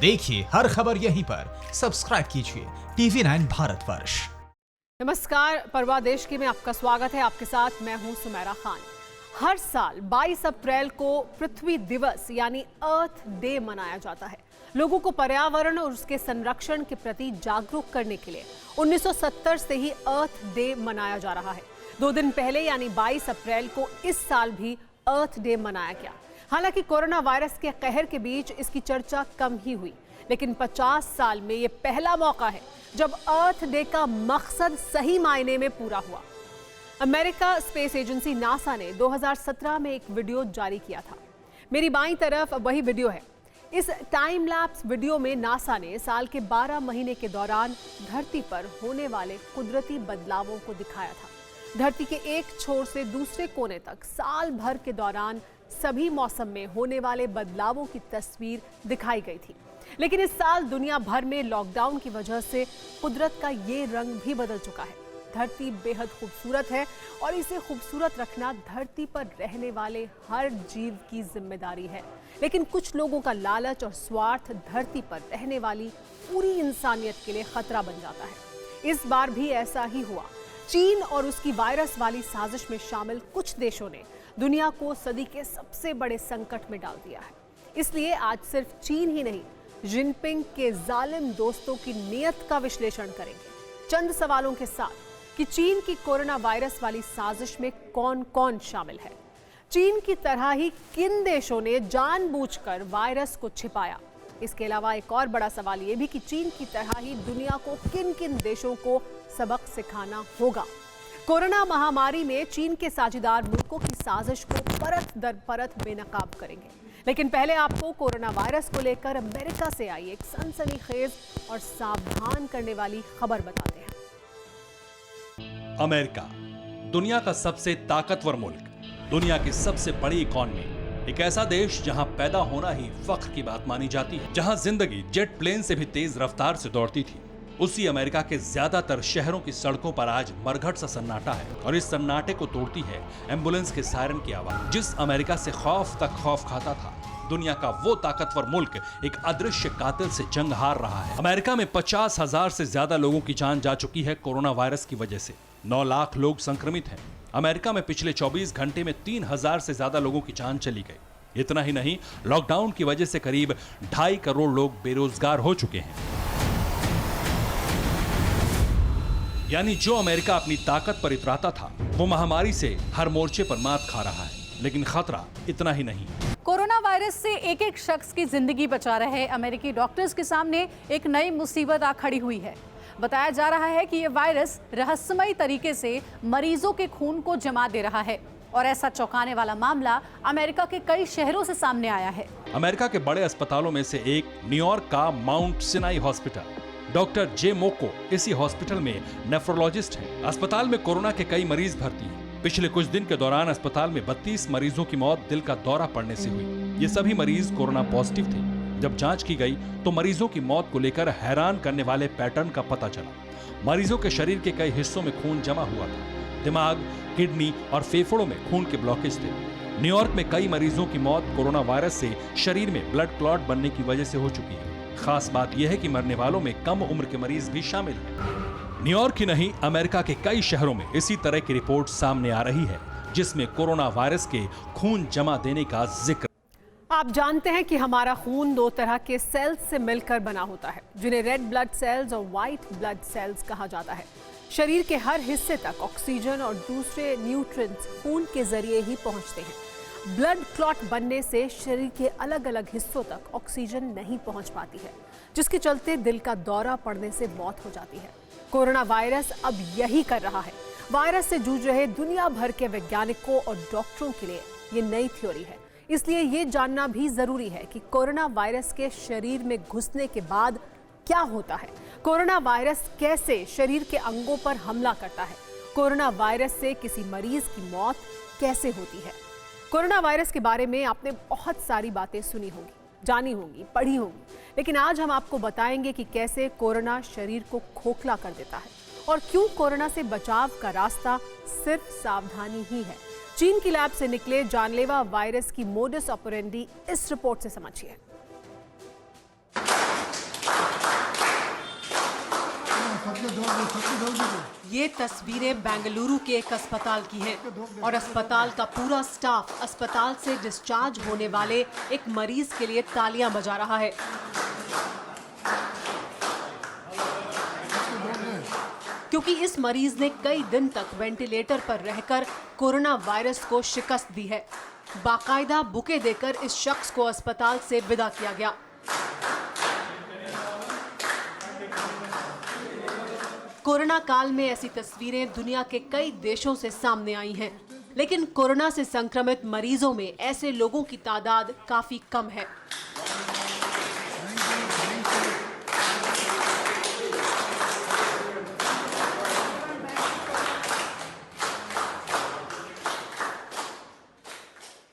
देखिए हर खबर यहीं पर। सब्सक्राइब कीजिए TV9 भारतवर्ष। नमस्कार, परवा देश की में आपका स्वागत है। आपके साथ मैं हूं सुमेरा खान। हर साल 22 अप्रैल को पृथ्वी दिवस यानी अर्थ डे मनाया जाता है। लोगों को पर्यावरण और उसके संरक्षण के प्रति जागरूक करने के लिए 1970 से ही अर्थ डे मनाया जा रहा है। 2 दिन पहले यानी 22 अप्रैल को इस साल भी अर्थ डे मनाया गया। हालांकि कोरोना वायरस के कहर के बीच इसकी चर्चा कम ही हुई, लेकिन 50 साल में ये पहला मौका है जब अर्थ डे का मकसद सही मायने में पूरा हुआ। अमेरिका स्पेस एजेंसी नासा ने 2017 में एक वीडियो जारी किया था। मेरी बाईं तरफ वही वीडियो है। इस टाइम लैप्स वीडियो में नासा ने साल के 12 महीने के दौरान धरती पर होने वाले कुदरती बदलावों को दिखाया था। धरती के एक छोर से दूसरे कोने तक साल भर के दौरान सभी मौसम में होने वाले बदलावों की तस्वीर दिखाई गई थी। लेकिन इस साल दुनिया भर में लॉकडाउन की वजह से कुदरत का ये रंग भी बदल चुका है। धरती बेहद खूबसूरत है और इसे खूबसूरत रखना धरती पर रहने वाले हर जीव की जिम्मेदारी है। लेकिन कुछ लोगों का लालच और स्वार्थ धरती पर रहने वाली पूरी इंसानियत के लिए खतरा बन जाता है। इस बार भी ऐसा ही हुआ। चीन और उसकी वायरस वाली साजिश में शामिल कुछ देशों ने दुनिया को सदी के सबसे बड़े संकट में डाल दिया है। इसलिए आज सिर्फ चीन ही नहीं, जिनपिंग के जालिम दोस्तों की नीयत का विश्लेषण करेंगे चंद सवालों के साथ कि चीन की कोरोना वायरस वाली साजिश में कौन कौन शामिल है। चीन की तरह ही किन देशों ने जानबूझकर वायरस को छिपाया। इसके अलावा एक और बड़ा सवाल ये भी कि चीन की तरह ही दुनिया को किन किन देशों को सबक सिखाना होगा। कोरोना महामारी में चीन के साझेदार मुल्कों की साजिश को परत दर परत बेनकाब करेंगे। लेकिन पहले आपको कोरोना वायरस को लेकर अमेरिका से आई एक सनसनीखेज और सावधान करने वाली खबर बताते हैं। अमेरिका, दुनिया का सबसे ताकतवर मुल्क, दुनिया की सबसे बड़ी इकॉनमी, एक ऐसा देश जहां पैदा होना ही फख्र की बात मानी जाती है, जहां जिंदगी जेट प्लेन से भी तेज रफ्तार से दौड़ती थी। उसी अमेरिका के ज्यादातर शहरों की सड़कों पर आज मरघट सा सन्नाटा है और इस सन्नाटे को तोड़ती है एम्बुलेंस के सायरन की आवाज। जिस अमेरिका से खौफ तक खौफ खाता था, दुनिया का वो ताकतवर मुल्क एक अदृश्य कातिल से जंग हार रहा है। अमेरिका में 50,000 से ज्यादा लोगों की जान जा चुकी है कोरोना वायरस की वजह से। 9 लाख लोग संक्रमित हैं। अमेरिका में पिछले 24 घंटे में 3,000 से ज्यादा लोगों की जान चली गई। इतना ही नहीं, लॉकडाउन की वजह से करीब 2.5 करोड़ लोग बेरोजगार हो चुके हैं। यानी जो अमेरिका अपनी ताकत पर इतराता था, वो महामारी से हर मोर्चे पर मात खा रहा है। लेकिन खतरा इतना ही नहीं। कोरोना वायरस से एक एक शख्स की जिंदगी बचा रहे अमेरिकी डॉक्टर्स के सामने एक नई मुसीबत आ खड़ी हुई है। बताया जा रहा है कि ये वायरस रहस्यमयी तरीके से मरीजों के खून को जमा दे रहा है और ऐसा चौंकाने वाला मामला अमेरिका के कई शहरों से सामने आया है। अमेरिका के बड़े अस्पतालों में से एक न्यूयॉर्क का माउंट सिनाई हॉस्पिटल। डॉक्टर जे मोको इसी हॉस्पिटल में नेफ्रोलॉजिस्ट हैं। अस्पताल में कोरोना के कई मरीज भर्ती हैं। पिछले कुछ दिन के दौरान अस्पताल में 32 मरीजों की मौत दिल का दौरा पड़ने से हुई। ये सभी मरीज कोरोना पॉजिटिव थे। जब जांच की गई तो मरीजों की मौत को लेकर हैरान करने वाले पैटर्न का पता चला। मरीजों के शरीर के कई हिस्सों में खून जमा हुआ था। दिमाग, किडनी और फेफड़ों में खून के ब्लॉकेज थे। न्यूयॉर्क में कई मरीजों की मौत कोरोना वायरस से शरीर में ब्लड क्लॉट बनने की वजह से हो चुकी है। खास बात यह है कि मरने वालों में कम उम्र के मरीज भी शामिल हैं। न्यूयॉर्क ही नहीं, अमेरिका के कई शहरों में इसी तरह की रिपोर्ट सामने आ रही है, जिसमें कोरोना वायरस के खून जमा देने का जिक्र। आप जानते हैं कि हमारा खून 2 तरह के सेल्स से मिलकर बना होता है, जिन्हें रेड ब्लड सेल्स और व्हाइट ब्लड सेल्स कहा जाता है। शरीर के हर हिस्से तक ऑक्सीजन और दूसरे न्यूट्रिएंट्स खून के जरिए ही पहुंचते हैं। ब्लड क्लॉट बनने से शरीर के अलग अलग हिस्सों तक ऑक्सीजन नहीं पहुंच पाती है, जिसके चलते दिल का दौरा पड़ने से मौत हो जाती है। कोरोना वायरस अब यही कर रहा है। वायरस से जूझ रहे दुनिया भर के वैज्ञानिकों और डॉक्टरों के लिए ये नई थ्योरी है। इसलिए ये जानना भी जरूरी है कि कोरोना वायरस के शरीर में घुसने के बाद क्या होता है। कोरोना वायरस कैसे शरीर के अंगों पर हमला करता है। कोरोना वायरस से किसी मरीज की मौत कैसे होती है। कोरोना वायरस के बारे में आपने बहुत सारी बातें सुनी होंगी, जानी होंगी, पढ़ी होंगी, लेकिन आज हम आपको बताएंगे कि कैसे कोरोना शरीर को खोखला कर देता है और क्यों कोरोना से बचाव का रास्ता सिर्फ सावधानी ही है। चीन की लैब से निकले जानलेवा वायरस की मोडस ऑपरेंडी इस रिपोर्ट से समझिए। ये तस्वीरें बेंगलुरु के एक अस्पताल की हैं और अस्पताल का पूरा स्टाफ अस्पताल से डिस्चार्ज होने वाले एक मरीज के लिए तालियां बजा रहा है। क्योंकि इस मरीज ने कई दिन तक वेंटिलेटर पर रहकर कोरोना वायरस को शिकस्त दी है। बाकायदा बुके देकर इस शख्स को अस्पताल से विदा किया गया। कोरोना काल में ऐसी तस्वीरें दुनिया के कई देशों से सामने आई हैं, लेकिन कोरोना से संक्रमित मरीजों में ऐसे लोगों की तादाद काफी कम है।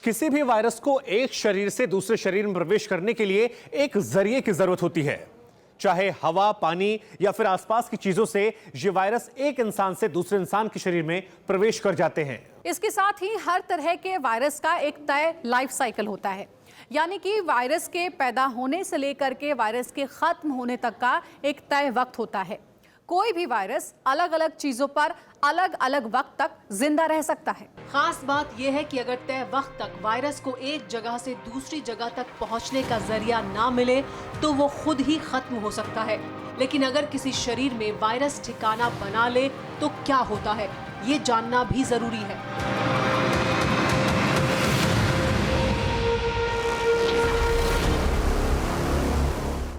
किसी भी वायरस को एक शरीर से दूसरे शरीर में प्रवेश करने के लिए एक जरिए की जरूरत होती है। चाहे हवा, पानी या फिर आसपास की चीजों से ये वायरस एक इंसान से दूसरे इंसान के शरीर में प्रवेश कर जाते हैं। इसके साथ ही हर तरह के वायरस का एक तय लाइफ साइकिल होता है, यानी कि वायरस के पैदा होने से लेकर के वायरस के खत्म होने तक का एक तय वक्त होता है। कोई भी वायरस अलग अलग चीजों पर अलग अलग वक्त तक जिंदा रह सकता है। खास बात यह है कि अगर तय वक्त तक वायरस को एक जगह से दूसरी जगह तक पहुंचने का जरिया ना मिले तो वो खुद ही खत्म हो सकता है। लेकिन अगर किसी शरीर में वायरस ठिकाना बना ले तो क्या होता है, ये जानना भी जरूरी है।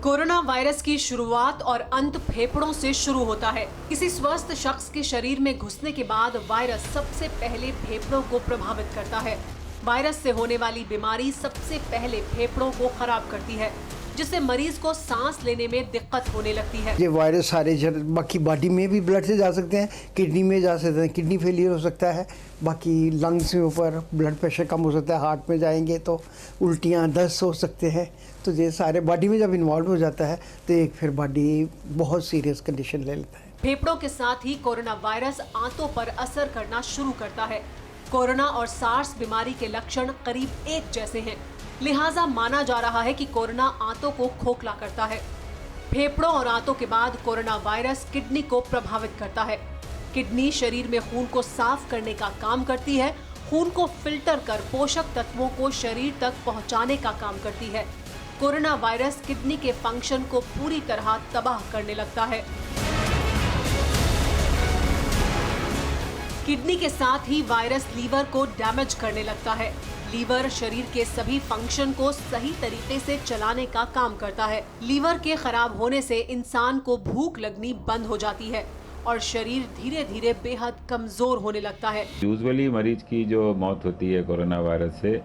कोरोना वायरस की शुरुआत और अंत फेफड़ों से शुरू होता है। किसी स्वस्थ शख्स के शरीर में घुसने के बाद वायरस सबसे पहले फेफड़ों को प्रभावित करता है। वायरस से होने वाली बीमारी सबसे पहले फेफड़ों को खराब करती है, जिससे मरीज को सांस लेने में दिक्कत होने लगती है। ये वायरस सारे बाकी बॉडी में भी ब्लड से जा सकते हैं, किडनी में जा सकते हैं, किडनी फेलियर हो सकता है, बाकी लंग्स में ऊपर ब्लड प्रेशर कम हो सकता है, हार्ट में जाएंगे तो उल्टियाँ, दस्त हो सकते हैं। तो ये सारे बॉडी में जब इन्वॉल्व हो जाता है तो एक फिर बॉडी बहुत सीरियस कंडीशन ले लेता है। फेफड़ों के साथ ही कोरोना वायरस आंतों पर असर करना शुरू करता है। कोरोना और सार्स बीमारी के लक्षण करीब एक जैसे हैं, लिहाजा माना जा रहा है कि कोरोना आंतों को खोखला करता है। फेफड़ों और आंतों के बाद कोरोना वायरस किडनी को प्रभावित करता है। किडनी शरीर में खून को साफ करने का काम करती है। खून को फिल्टर कर पोषक तत्वों को शरीर तक पहुंचाने का काम करती है। कोरोना वायरस किडनी के फंक्शन को पूरी तरह तबाह करने लगता है। किडनी के साथ ही वायरस लीवर को डैमेज करने लगता है। लीवर शरीर के सभी फंक्शन को सही तरीके से चलाने का काम करता है। लीवर के खराब होने से इंसान को भूख लगनी बंद हो जाती है और शरीर धीरे धीरे बेहद कमजोर होने लगता है। यूजुअली मरीज की जो मौत होती है कोरोना वायरस से,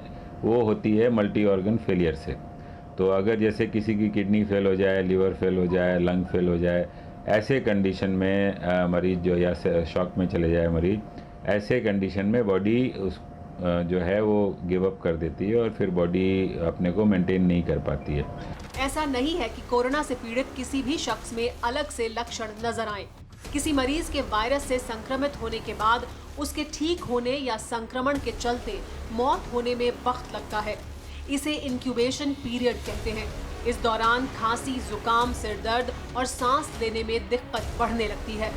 वो होती है मल्टी ऑर्गन फेलियर से। तो अगर जैसे किसी की किडनी फेल हो जाए, लीवर फेल हो जाए, लंग फेल हो जाए, ऐसे कंडीशन में मरीज जो या शॉक में चले जाए मरीज, ऐसे कंडीशन में बॉडी उस जो है वो गिव अप कर देती है और फिर बॉडी अपने को मेंटेन नहीं कर पाती है। ऐसा नहीं है कि कोरोना से पीड़ित किसी भी शख्स में अलग से लक्षण नजर आए। किसी मरीज के वायरस से संक्रमित होने के बाद उसके ठीक होने या संक्रमण के चलते मौत होने में वक्त लगता है। इसे इंक्यूबेशन पीरियड कहते हैं। इस दौरान खांसी, जुकाम, सिर दर्द और सांस लेने में दिक्कत बढ़ने लगती है।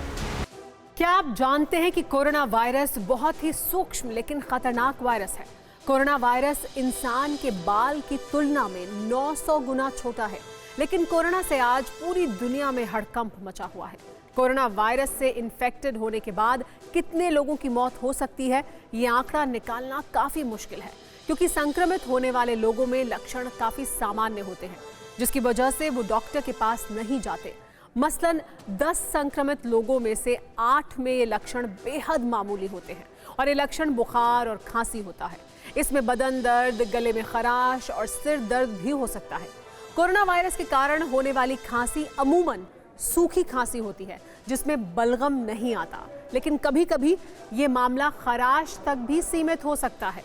क्या आप जानते हैं कि कोरोना वायरस बहुत ही सूक्ष्म लेकिन खतरनाक वायरस है। कोरोना वायरस इंसान के बाल की तुलना में 900 गुना छोटा है, लेकिन कोरोना से आज पूरी दुनिया में हड़कंप मचा हुआ है। कोरोना वायरस से इन्फेक्टेड होने के बाद कितने लोगों की मौत हो सकती है, ये आंकड़ा निकालना काफी मुश्किल है, क्योंकि संक्रमित होने वाले लोगों में लक्षण काफी सामान्य होते हैं, जिसकी वजह से वो डॉक्टर के पास नहीं जाते। मसलन 10 संक्रमित लोगों में से 8 में ये लक्षण बेहद मामूली होते हैं और ये लक्षण बुखार और खांसी होता है। इसमें बदन दर्द, गले में खराश और सिर दर्द भी हो सकता है। कोरोना वायरस के कारण होने वाली खांसी अमूमन सूखी खांसी होती है, जिसमें बलगम नहीं आता, लेकिन कभी कभी ये मामला खराश तक भी सीमित हो सकता है।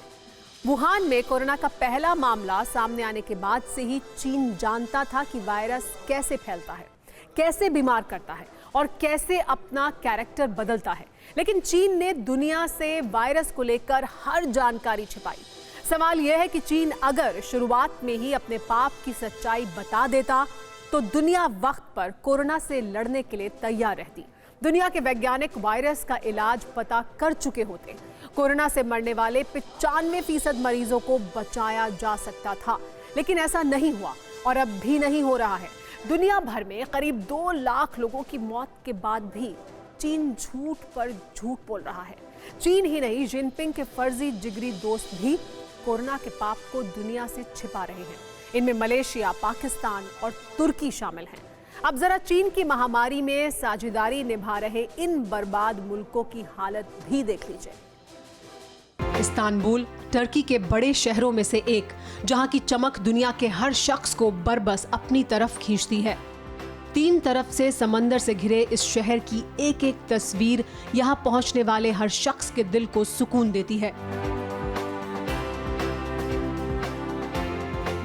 वुहान में कोरोना का पहला मामला सामने आने के बाद से ही चीन जानता था कि वायरस कैसे फैलता है, कैसे बीमार करता है और कैसे अपना कैरेक्टर बदलता है। लेकिन चीन ने दुनिया से वायरस को लेकर हर जानकारी छिपाई। सवाल यह है कि चीन अगर शुरुआत में ही अपने पाप की सच्चाई बता देता तो दुनिया वक्त पर कोरोना से लड़ने के लिए तैयार रहती। दुनिया के वैज्ञानिक वायरस का इलाज पता कर चुके होते। कोरोना से मरने वाले 95% मरीजों को बचाया जा सकता था, लेकिन ऐसा नहीं हुआ और अब भी नहीं हो रहा है। दुनिया भर में करीब 2 लाख लोगों की मौत के बाद भी चीन झूठ पर झूठ बोल रहा है। चीन ही नहीं, जिनपिंग के फर्जी जिगरी दोस्त भी कोरोना के पाप को दुनिया से छिपा रहे हैं। इनमें मलेशिया, पाकिस्तान और तुर्की शामिल हैं। अब जरा चीन की महामारी में साझेदारी निभा रहे इन बर्बाद मुल्कों की हालत भी देख लीजिए। इस्तांबुल टर्की के बड़े शहरों में से एक, जहां की चमक दुनिया के हर शख्स को बरबस अपनी तरफ खींचती है। 3 तरफ से समंदर से घिरे इस शहर की एक एक तस्वीर यहां पहुंचने वाले हर शख्स के दिल को सुकून देती है।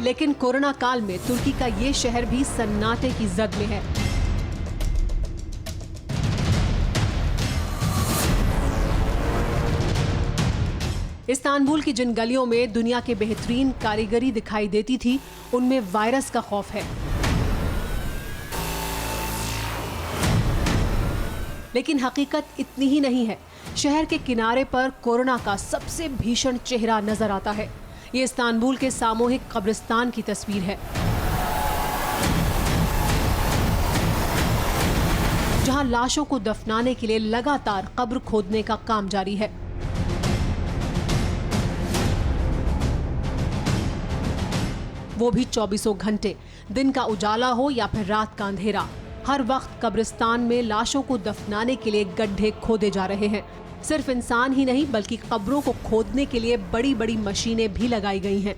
लेकिन कोरोना काल में तुर्की का ये शहर भी सन्नाटे की जद में है। इस्तांबुल की जिन गलियों में दुनिया के बेहतरीन कारीगरी दिखाई देती थी, उनमें वायरस का खौफ है। लेकिन हकीकत इतनी ही नहीं है। शहर के किनारे पर कोरोना का सबसे भीषण चेहरा नजर आता है। ये इस्तांबुल के सामूहिक कब्रिस्तान की तस्वीर है, जहां लाशों को दफनाने के लिए लगातार कब्र खोदने का काम जारी है। वो भी 24 घंटे, दिन का उजाला हो या फिर रात का अंधेरा, हर वक्त कब्रिस्तान में लाशों को दफनाने के लिए गड्ढे खोदे जा रहे हैं। सिर्फ इंसान ही नहीं, बल्कि कब्रों को खोदने के लिए बड़ी बड़ी मशीनें भी लगाई गई हैं।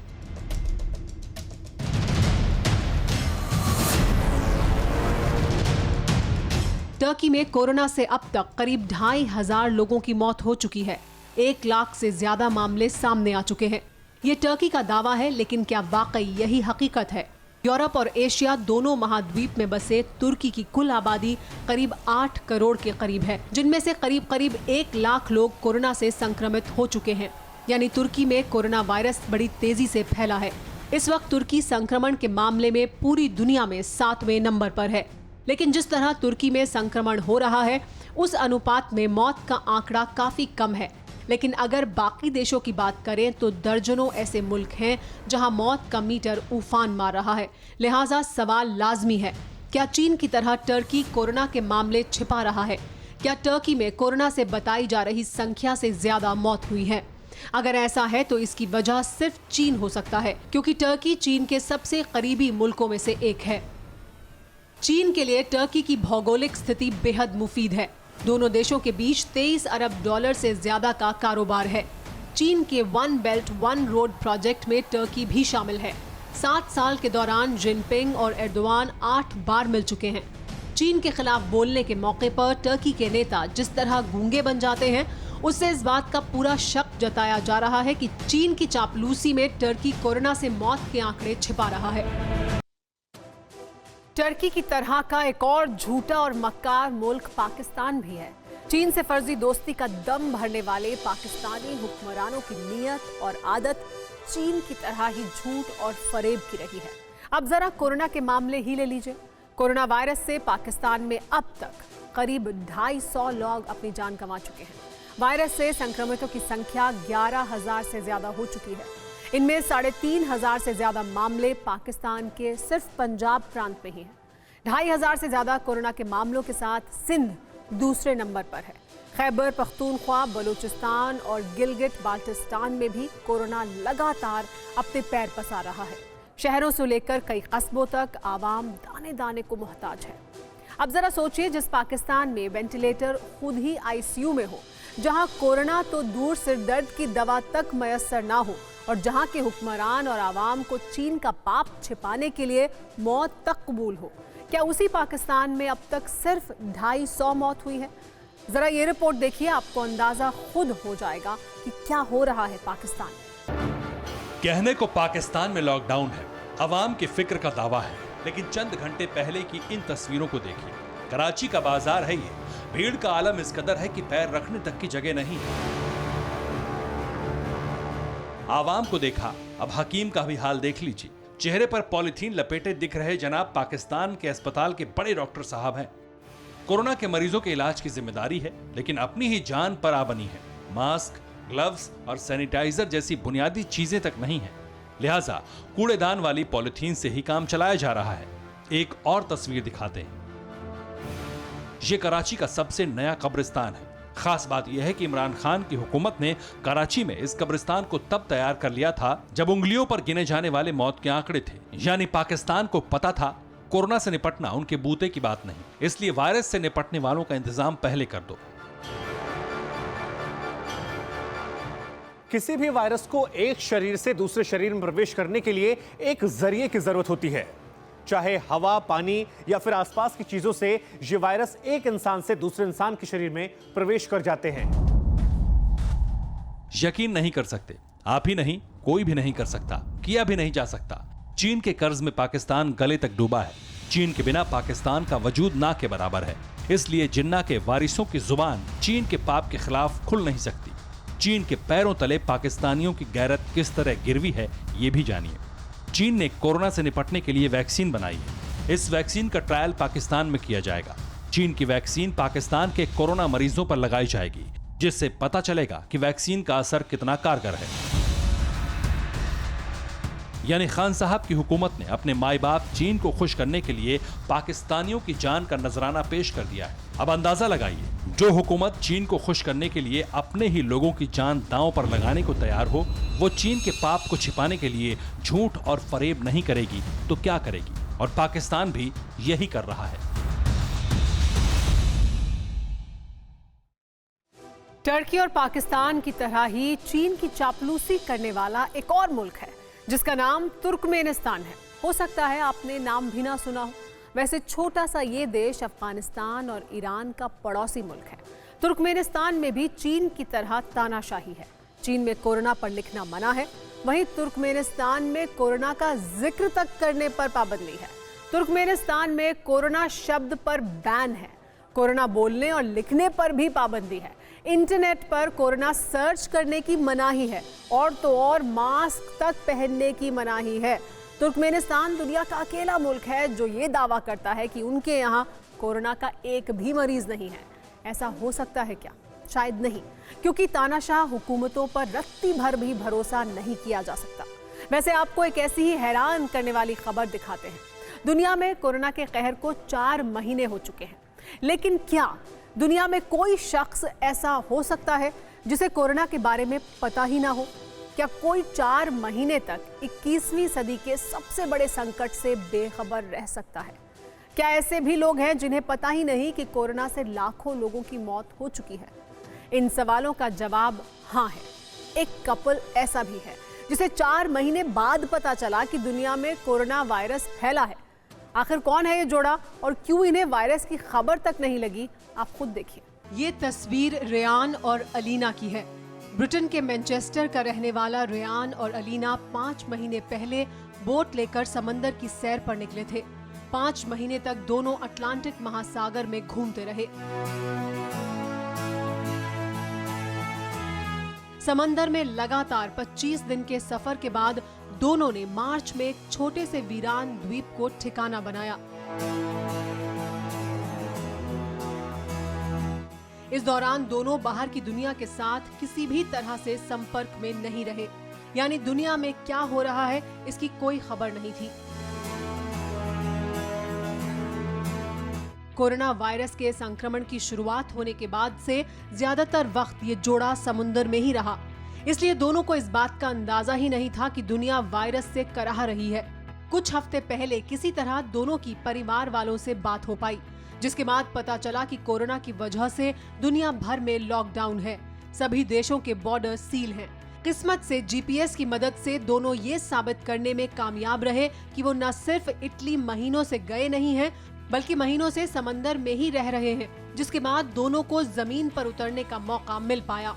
टर्की में कोरोना से अब तक करीब 2500 लोगों की मौत हो चुकी है। 1 लाख से ज्यादा मामले सामने आ चुके हैं। ये टर्की का दावा है, लेकिन क्या वाकई यही हकीकत है? यूरोप और एशिया दोनों महाद्वीप में बसे तुर्की की कुल आबादी करीब 8 करोड़ के करीब है, जिनमें से करीब 1 लाख लोग कोरोना से संक्रमित हो चुके हैं। यानी तुर्की में कोरोना वायरस बड़ी तेजी से फैला है। इस वक्त तुर्की संक्रमण के मामले में पूरी दुनिया में 7वें नंबर पर है। लेकिन जिस तरह तुर्की में संक्रमण हो रहा है, उस अनुपात में मौत का आंकड़ा काफी कम है। लेकिन अगर बाकी देशों की बात करें तो दर्जनों ऐसे मुल्क हैं जहां मौत का मीटर उफान मार रहा है। लिहाजा सवाल लाजमी है, क्या चीन की तरह टर्की कोरोना के मामले छिपा रहा है? क्या टर्की में कोरोना से बताई जा रही संख्या से ज्यादा मौत हुई है? अगर ऐसा है तो इसकी वजह सिर्फ चीन हो सकता है, क्योंकि टर्की चीन के सबसे करीबी मुल्कों में से एक है। चीन के लिए टर्की की भौगोलिक स्थिति बेहद मुफीद है। दोनों देशों के बीच $23 अरब से ज्यादा का कारोबार है। चीन के one belt one road project में टर्की भी शामिल है। 7 साल के दौरान जिनपिंग और एर्दोआन 8 बार मिल चुके हैं। चीन के खिलाफ बोलने के मौके पर टर्की के नेता जिस तरह गूंगे बन जाते हैं, उससे इस बात का पूरा शक जताया जा रहा है कि चीन की चापलूसी में टर्की कोरोना से मौत के आंकड़े छिपा रहा है। टर्की की तरह का एक और झूठा और मक्कार मुल्क पाकिस्तान भी है। चीन से फर्जी दोस्ती का दम भरने वाले पाकिस्तानी हुक्मरानों की नीयत और आदत चीन की तरह ही झूठ और फरेब की रही है। अब जरा कोरोना के मामले ही ले लीजिए। कोरोना वायरस से पाकिस्तान में अब तक करीब 250 लोग अपनी जान गंवा चुके हैं। वायरस से संक्रमितों की संख्या 11,000 से ज्यादा हो चुकी है। इनमें 3,500 से ज्यादा मामले पाकिस्तान के सिर्फ पंजाब प्रांत में ही हैं। 2,500 से ज्यादा कोरोना के मामलों के साथ सिंध दूसरे नंबर पर है। खैबर पख्तूनख्वा, बलूचिस्तान और गिलगिट बाल्टिस्तान में भी कोरोना लगातार अपने पैर पसार रहा है। शहरों से लेकर कई कस्बों तक आवाम दाने दाने को मोहताज है। अब जरा सोचिए, जिस पाकिस्तान में वेंटिलेटर खुद ही आईसीयू में हो, जहां कोरोना तो दूर सिर दर्द की दवा तक मयसर ना हो, और जहां के हुक्मरान और आवाम को चीन का पाप छिपाने के लिए मौत तक कबूल हो, क्या उसी पाकिस्तान में अब तक सिर्फ 250 मौत हुई है? जरा ये रिपोर्ट देखिए, आपको अंदाजा खुद हो जाएगा कि क्या हो रहा है पाकिस्तान में। कहने को पाकिस्तान में लॉकडाउन है, अवाम की फिक्र का दावा है, लेकिन चंद घंटे पहले की इन तस्वीरों को देखिए। कराची का बाजार है ये, भीड़ का आलम इस कदर है कि पैर रखने तक की जगह नहीं है। आवाम को देखा, अब हकीम का भी हाल देख लीजिए। चेहरे पर पॉलीथीन लपेटे दिख रहे जनाब पाकिस्तान के अस्पताल के बड़े डॉक्टर साहब हैं। कोरोना के मरीजों के इलाज की जिम्मेदारी है, लेकिन अपनी ही जान पर आ बनी है। मास्क, ग्लव्स और सैनिटाइजर जैसी बुनियादी चीजें तक नहीं है, लिहाजा कूड़ेदान वाली पॉलीथीन से ही काम चलाया जा रहा है। एक और तस्वीर दिखाते हैं। ये कराची का सबसे नया कब्रिस्तान है। खास बात यह है कि इमरान खान की हुकूमत ने कराची में इस कब्रिस्तान को तब तैयार कर लिया था जब उंगलियों पर गिने जाने वाले मौत के आंकड़े थे। यानी पाकिस्तान को पता था कोरोना से निपटना उनके बूते की बात नहीं, इसलिए वायरस से निपटने वालों का इंतजाम पहले कर दो। किसी भी वायरस को एक शरीर से दूसरे शरीर में प्रवेश करने के लिए एक जरिए की जरूरत होती है। चाहे हवा, पानी या फिर आसपास की चीजों से ये वायरस एक इंसान से दूसरे इंसान के शरीर में प्रवेश कर जाते हैं। यकीन नहीं कर सकते, आप ही नहीं, कोई भी नहीं कर सकता, किया भी नहीं जा सकता। चीन के कर्ज में पाकिस्तान गले तक डूबा है। चीन के बिना पाकिस्तान का वजूद ना के बराबर है। इसलिए जिन्ना के वारिसों की जुबान चीन के पाप के खिलाफ खुल नहीं सकती। चीन के पैरों तले पाकिस्तानियों की गैरत किस तरह गिरवी है, ये भी जानिए। चीन ने कोरोना से निपटने के लिए वैक्सीन बनाई है। इस वैक्सीन का ट्रायल पाकिस्तान में किया जाएगा। चीन की वैक्सीन पाकिस्तान के कोरोना मरीजों पर लगाई जाएगी, जिससे पता चलेगा कि वैक्सीन का असर कितना कारगर है। यानी खान साहब की हुकूमत ने अपने माई बाप चीन को खुश करने के लिए पाकिस्तानियों की जान का नजराना पेश कर दिया है। अब अंदाजा लगाइए, जो हुकूमत चीन को खुश करने के लिए अपने ही लोगों की जान दांव पर लगाने को तैयार हो, वो चीन के पाप को छिपाने के लिए झूठ और फरेब नहीं करेगी तो क्या करेगी? और पाकिस्तान भी यही कर रहा है। टर्की और पाकिस्तान की तरह ही चीन की चापलूसी करने वाला एक और मुल्क है जिसका नाम तुर्कमेनिस्तान है। हो सकता है आपने नाम भी ना सुना हो। वैसे छोटा सा ये देश अफगानिस्तान और ईरान का पड़ोसी मुल्क है। तुर्कमेनिस्तान में भी चीन की तरह तानाशाही है। चीन में कोरोना पर लिखना मना है, वहीं तुर्कमेनिस्तान में कोरोना का जिक्र तक करने पर पाबंदी है। तुर्कमेनिस्तान में कोरोना शब्द पर बैन है। कोरोना बोलने और लिखने पर भी पाबंदी है। इंटरनेट पर कोरोना सर्च करने की मनाही है और तो और मास्क तक पहनने की मनाही है। तुर्कमेनिस्तान दुनिया का अकेला मुल्क है जो ये दावा करता है कि उनके यहाँ कोरोना का एक भी मरीज नहीं है। ऐसा हो सकता है क्या? शायद नहीं, क्योंकि तानाशाह हुकूमतों पर रत्ती भर भी भरोसा नहीं किया जा सकता। वैसे आपको एक ऐसी ही हैरान करने वाली खबर दिखाते हैं। दुनिया में कोरोना के कहर को 4 महीने हो चुके हैं, लेकिन क्या दुनिया में कोई शख्स ऐसा हो सकता है जिसे कोरोना के बारे में पता ही ना हो? क्या कोई 4 महीने तक 21वीं सदी के सबसे बड़े संकट से बेखबर रह सकता है? क्या ऐसे भी लोग हैं जिन्हें पता ही नहीं कि कोरोना से लाखों लोगों की मौत हो चुकी है? इन सवालों का जवाब हाँ है। एक कपल ऐसा भी है जिसे 4 महीने बाद पता चला कि दुनिया में कोरोना वायरस फैला है। आखिर कौन है ये जोड़ा और क्यों इन्हें वायरस की खबर तक नहीं लगी? आप खुद देखिए। ये तस्वीर रेयान और अलीना की है। ब्रिटेन के मैनचेस्टर का रहने वाला रेयान और अलीना 5 महीने पहले बोट लेकर समंदर की सैर पर निकले थे। 5 महीने तक दोनों अटलांटिक महासागर में घूमते रहे। समंदर में लगातार 25 दिन के सफर के बाद दोनों ने मार्च में एक छोटे से वीरान द्वीप को ठिकाना बनाया। इस दौरान दोनों बाहर की दुनिया के साथ किसी भी तरह से संपर्क में नहीं रहे, यानी दुनिया में क्या हो रहा है इसकी कोई खबर नहीं थी। कोरोना वायरस के संक्रमण की शुरुआत होने के बाद से ज्यादातर वक्त ये जोड़ा समुद्र में ही रहा, इसलिए दोनों को इस बात का अंदाजा ही नहीं था कि दुनिया वायरस से कराह रही है। कुछ हफ्ते पहले किसी तरह दोनों की परिवार वालों से बात हो पाई, जिसके बाद पता चला कि कोरोना की वजह से दुनिया भर में लॉकडाउन है। सभी देशों के बॉर्डर सील हैं। किस्मत से जीपीएस की मदद से दोनों ये साबित करने में कामयाब रहे कि वो न सिर्फ इटली महीनों से गए नहीं हैं, बल्कि महीनों से समंदर में ही रह रहे हैं, जिसके बाद दोनों को जमीन पर उतरने का मौका मिल पाया।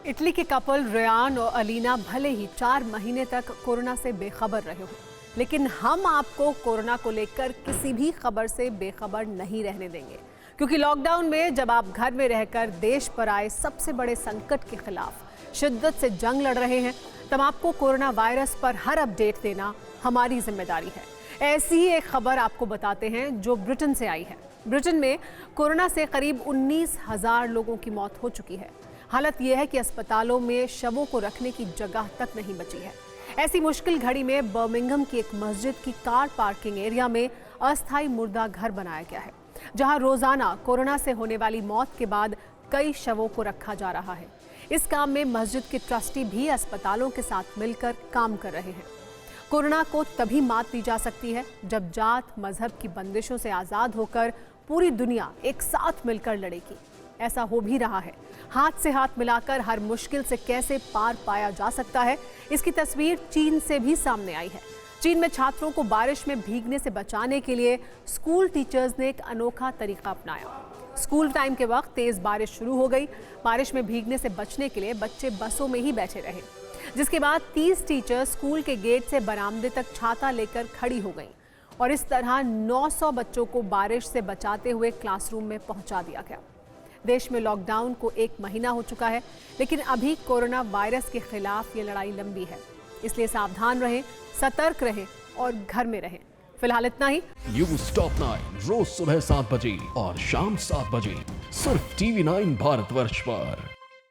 इटली के कपल रेयान और अलीना भले ही 4 महीने तक कोरोना से बेखबर रहे हो, लेकिन हम आपको कोरोना को लेकर किसी भी खबर से बेखबर नहीं रहने देंगे, क्योंकि लॉकडाउन में जब आप घर में रहकर देश पर आए सबसे बड़े संकट के खिलाफ शिद्दत से जंग लड़ रहे हैं, तब आपको कोरोना वायरस पर हर अपडेट देना हमारी जिम्मेदारी है। ऐसी ही एक खबर आपको बताते हैं जो ब्रिटेन से आई है। ब्रिटेन में कोरोना से करीब 19,000 लोगों की मौत हो चुकी है। हालत यह है कि अस्पतालों में शवों को रखने की जगह तक नहीं बची है। ऐसी मुश्किल घड़ी में बर्मिंघम की एक मस्जिद की कार पार्किंग एरिया में अस्थायी मुर्दा घर बनाया गया है, जहां रोजाना कोरोना से होने वाली मौत के बाद कई शवों को रखा जा रहा है। इस काम में मस्जिद के ट्रस्टी भी अस्पतालों के साथ मिलकर काम कर रहे हैं। कोरोना को तभी मात दी जा सकती है जब जात मजहब की बंदिशों से आज़ाद होकर पूरी दुनिया एक साथ मिलकर लड़ेगी। ऐसा हो भी रहा है। हाथ से हाथ मिलाकर हर मुश्किल से कैसे पार पाया जा सकता है, इसकी तस्वीर चीन से भी सामने आई है। चीन में छात्रों को बारिश में भीगने से बचाने के लिए स्कूल टीचर्स ने एक अनोखा तरीका अपनाया। स्कूल टाइम के वक्त तेज बारिश शुरू हो गई। बारिश में भीगने से बचने के लिए बच्चे बसों में ही बैठे रहे, जिसके बाद 30 टीचर स्कूल के गेट से बरामदे तक छाता लेकर खड़ी हो गईं और इस तरह 900 बच्चों को बारिश से बचाते हुए क्लासरूम में पहुंचा दिया गया। देश में लॉकडाउन को 1 महीना हो चुका है, लेकिन अभी कोरोना वायरस के खिलाफ ये लड़ाई लंबी है। इसलिए सावधान रहें, सतर्क रहें और घर में रहें। फिलहाल इतना ही। न्यूज़ टॉप 9 रोज सुबह 7 बजे और शाम 7 बजे सिर्फ TV9 भारतवर्ष पर।